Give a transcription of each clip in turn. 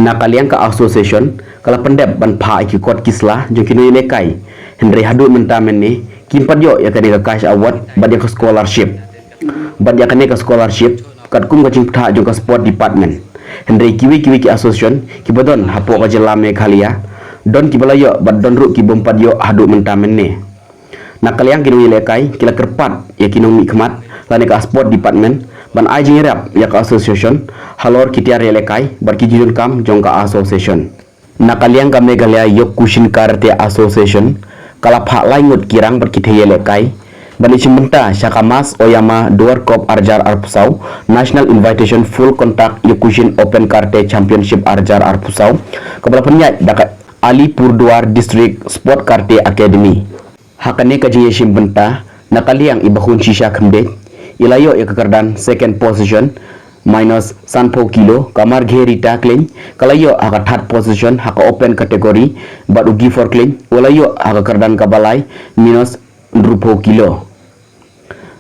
Nakaliang ka association kala pendep ban pha ki kot kisla jo kini lekai Henry hadu mentamen ni kimpat yo ya kani ka cash award bad ya ka scholarship kat kum ka cingptha jo ka sport department Henry kiwi ki association ki bodon hapo ka jelame khalia don ki balayo bad don ru ki bompat yo hadu mentamen ni nakaliang kini lekai kila kerpat ya kinong mi khmat lani ka sport department ban ai jingrap ya ka association halor kitiar lekai bar ki jidun kam jong ka association nakaliang ka megalaya yok kushin karate association kala pha laingut kirang bar ki theye lekai bani chimbenta shakamas oyama door cup arjar arpusau national invitation full contact yokushin open karate championship arjar arpusau kabala penyat dakat Alipurduar district sport karate academy hakane ka jiye chimbenta nakaliang ibahun shisha khmde ilayo ya kekerdan second position minus sanpo kilo kamar gheri tackling kalayo aga third position haka open category badu gi for clean walayo aga kerdan kabalai minus rupo kilo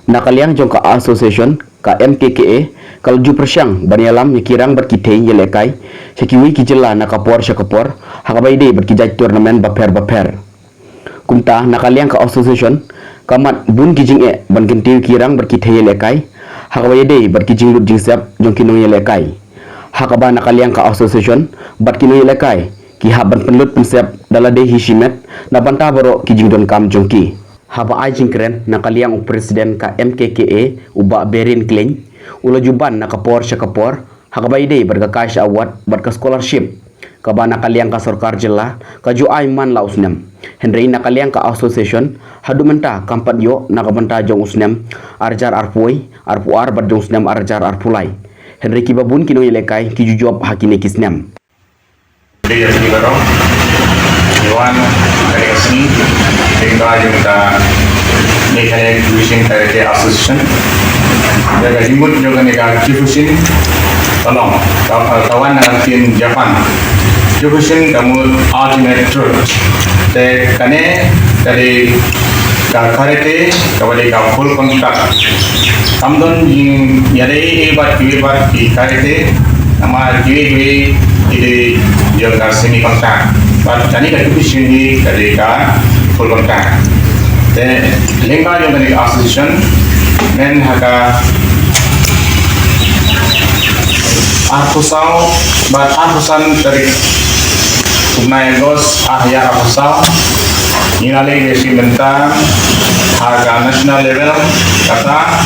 nakaliang jongka association ka MKKA kalju persyang banyalam yakirang berkitei yelekai sekiwi kijela nakapor syakapor haka baide berkijai turnamen baper kumta nakaliang ka association kamat bun kijing ban kentiu kirang berkitei yelekai haka baide berkijing lut jingsep jongkinong yelekai haka ba nakaliang ka association bat kinong yelekai ki haban penlut pensep dalade hishimet na banta baro kijing don kam jongki haba ai jingkren nakaliang presiden ka MKKA uba berin klein ula juban nakapor syakapor haka baide berkakai award berka scholarship kaba nakaliang ka sarkar jela ka ju ai man la usnem Henry nakaliang ka association hadu menta kampat yo nakabenta jong usnem arjar arpoi arpuar badjong usnem arjar arpulai Henry kibabun kino ilekai ki job hakine kisnem dia sini barong Iwan dari sini tinggal juga ni kaya tuition karate association jaga imut juga ni kaya tuition tolong kawan tim Japan tuition kamu ultimate truth te kane dari karate kawali ka full contact kamdon jing yare bat ki karate nama kiwi ide jaga semi contact bat tani ka tuition ni dari ka full contact te lengka jo dari association men haka arpusau bat arpusan dari Kumnayan Gos ahya arpusau ingali desi mentang harga national level kata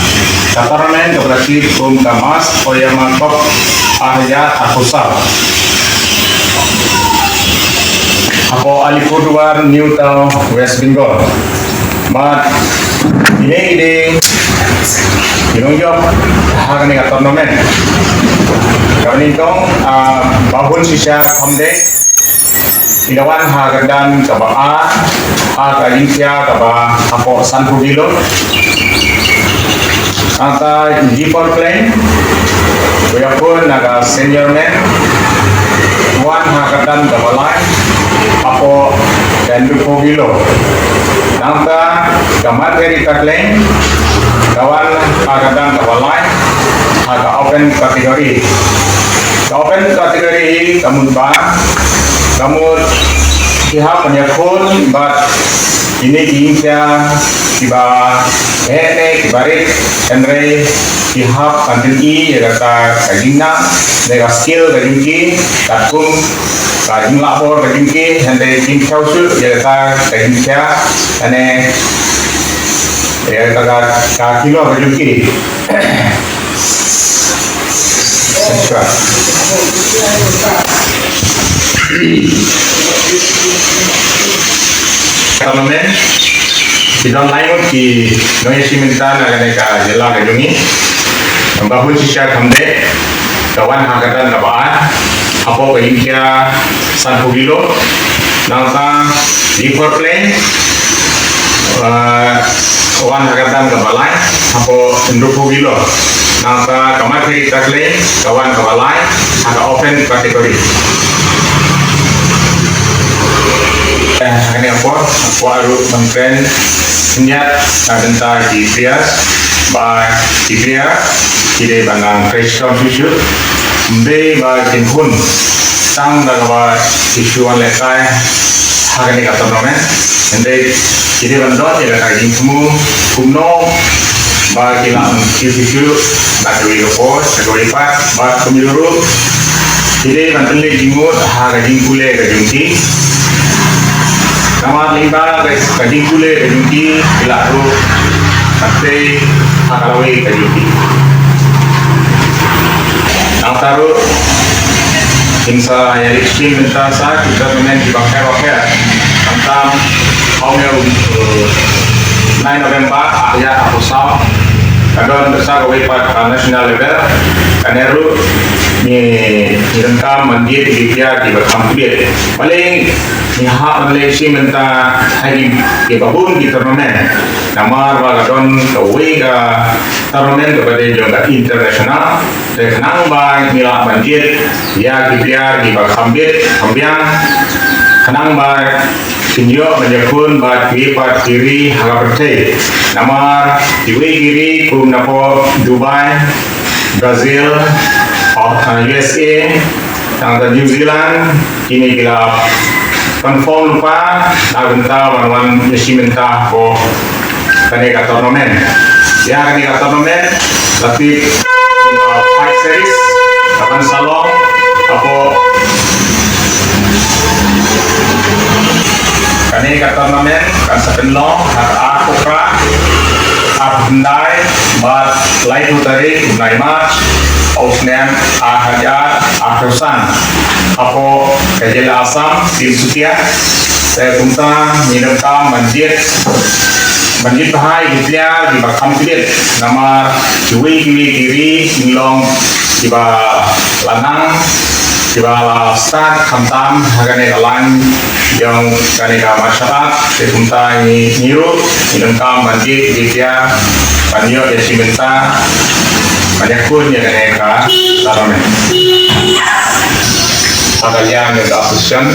tournament keberasi kum kamas oyama kop ahya arpusau ako Alipurduar New Town West Bengal but ini Inongjok harga ni tournament kami tong bahun sisa kamde Inawan hagadan kaba ka India kaba hapo sanpu kilo anta G4 plane wayapun naga senior man wan hagadan kaba line hapo 10 kilo anta kamar dari plane kawan hagadan kaba line haga open kategori kamu kamu pihak penyakun bat ini diinsia tiba kibarit Henry pihak kantin ya kata kajingna nega skill kajingki takum kajing lapor kajingki Henry jing chausu ya kata kajingsia ane ya kata kakilo kajingki tournament bidang lain ki noye simintan agane ka jela kajungi bahun sisa kamde kawan hagatan nabaan apo ka India sanpu kilo nangsa G4 plane kawan hagatan kabalai apo 20 kilo nangsa kamar kiri takle kawan kabalai aga open kategori ini apa aru mengkren senyat tentang di Prias ba di Prias kide bangang fresh from susu mbe ba kinhun tang da ba isuan lekai hagani ka tournament ende kiri bandot ya ka jingmu kumno ba kila kisu ba kiri ko segori pat ba kumiluru kiri bandle jingmut haga jingkule ka jingki nama lingba ka jingkule ka jingki kila ru ate hagalawe ka jingki Nataru Insa yang ekstrim mentasa kita menen di bakar tentang Omel 9 November ayat Apusau kadon besar wepat national level kaneru ni rengkam mandir di dia di berkampir paling nihak Malaysia menta hari di babun di turnamen namar wa kadon kawai ka turnamen kepada juga internasional tenang ba nila banjir ya di dia di berkampir kambiang kenang ba Sinyo menjekun bat kiri harga percaya namar diwe kiri kum napo Dubai, Brazil, USA, dan New Zealand kini kita confirm lupa nagenta wan mesimenta ko kaneka tournament ya kaneka tournament tapi 5 series kapan salong apo kaneka tournament kan sepenlong hak akra abndai bat lain utari unai March Ausnem Ahajar Akrosan Apo Kajela Asam Tim Sutia saya punta minumkan banjir bahai gitlia di bakam kilit nama kiwi kiri nilong di lanang di start kantam hagane lalang yang kaneka masyarakat saya punta niru minumkan banjir gitlia banyo desimenta banyak pun yang mereka tarame. Agaknya ada asusan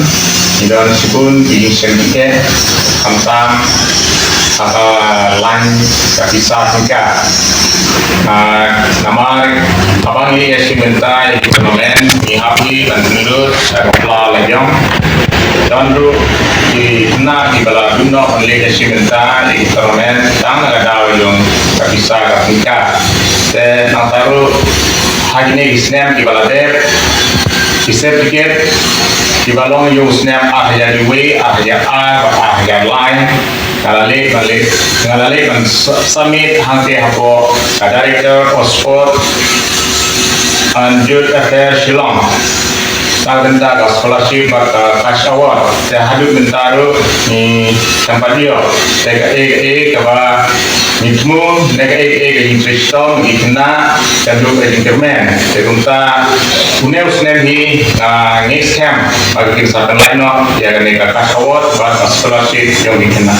dan sepun di sini tentang lain kisah singkat. Nama abang ini sebentar di turnamen di happy dan menurut saya kelar lejong dan di benar di bala dunia oleh sebentar di turnamen tang ada yang kisah singkat. Dan antara hari ini Islam di Balader, Islam tiket di balong yang Islam ahya diwe, ahya ahya lain, ngalale kan summit hangke hapo director of sport and youth affairs Shillong. Tagenda ka scholarship ka cash award saya hadu bentaru ni tempat dia saya ka mitmu nega interestom itna kadung intermen sekunta puneu snehi next camp bagi kita lain no ya nega cash award ba scholarship yang ikna